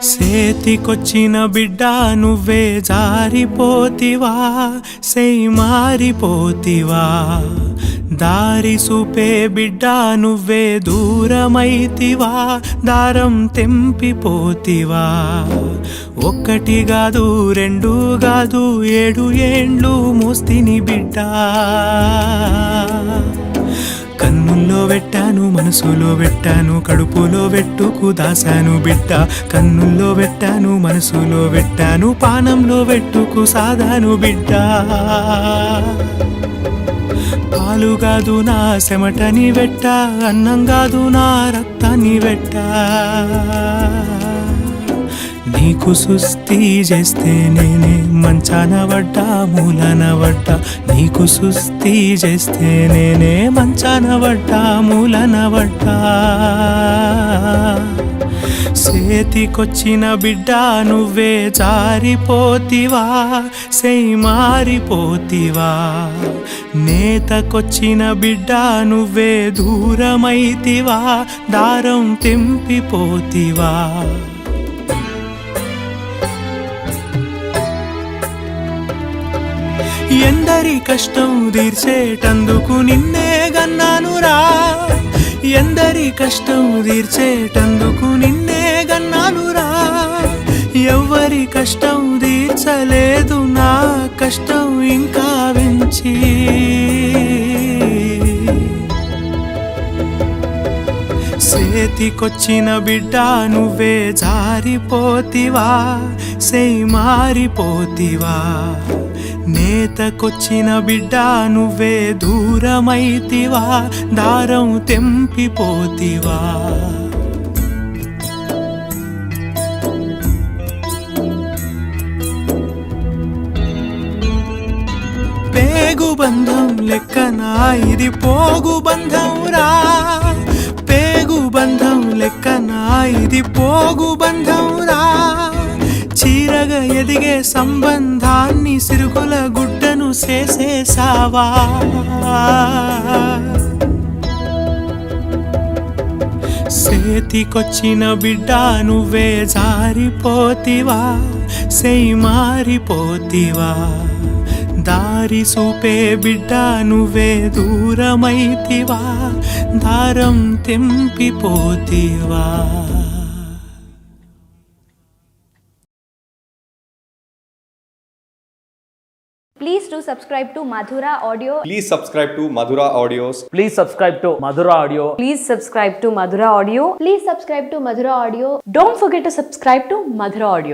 సేతికొచ్చిన బిడ్డ నువ్వే జారిపోతివా, సెయ్ మారిపోతివా. దారి సూపే బిడ్డ నువ్వే దూరమైతివా, దారం తెంపిపోతివా. ఒక్కటి కాదు రెండు కాదు 7 ఏండ్లు మోస్తిని బిడ్డ. కన్నుల్లో పెట్టాను మనసులో పెట్టాను, కడుపులో పెట్టుకు దాసాను బిడ్డ. కన్నుల్లో పెట్టాను మనసులో పెట్టాను, పానంలో పెట్టుకు సాదాను బిడ్డ. పాలు కాదు నా చెమటని పెట్ట, అన్నం కాదు నా రక్తాన్ని పెట్ట. నీకు సుస్థి చేస్తే నేనే మంచాన పడ్డా మూలన పడ్డా. నీకు సుస్థి చేస్తే నేనే మంచాన పడ్డా మూలన పడ్డా. సేతికొచ్చిన బిడ్డ నువ్వే జారిపోతివా, సెయ్ మారిపోతివా. నేతకొచ్చిన బిడ్డ నువ్వే దూరమైతివా, దారం తెంపిపోతివా. ఎందరి కష్టం తీర్చేటందుకు నిన్నే గన్నానురా, ఎందరి కష్టం తీర్చేటందుకు నిన్నే గన్నానురా. ఎవ్వరి కష్టం తీర్చలేదు నా కష్టం ఇంకా పెంచి. సేతికొచ్చిన బిడ్డ నువ్వే జారిపోతివా, సెయ్ మారిపోతివా. నేతకొచ్చిన బిడ్డ నువ్వే దూరమైతివా, దారం తెంపిపోతివా. పేగు బంధం లెక్కనా ఇది పోగు బంధం రా, పేగు బంధం లెక్కనా ఇది పోగు బంధం రా. చీరగా ఎదిగే సంబంధాన్ని సిరుగుల గుడ్డను చేసేసావా. సేతికొచ్చిన బిడ్డ నువ్వే జారిపోతివా, సెయ్ మారిపోతివా. దారి సూపే బిడ్డ నువ్వే దూరమైతివా, దారం తెంపిపోతివా. Please do subscribe to Madhura Audio. Please subscribe to Madhura Audios. Please subscribe to Madhura Audio. Please subscribe to Madhura Audio. Please subscribe to Madhura Audio. Don't forget to subscribe to Madhura Audio.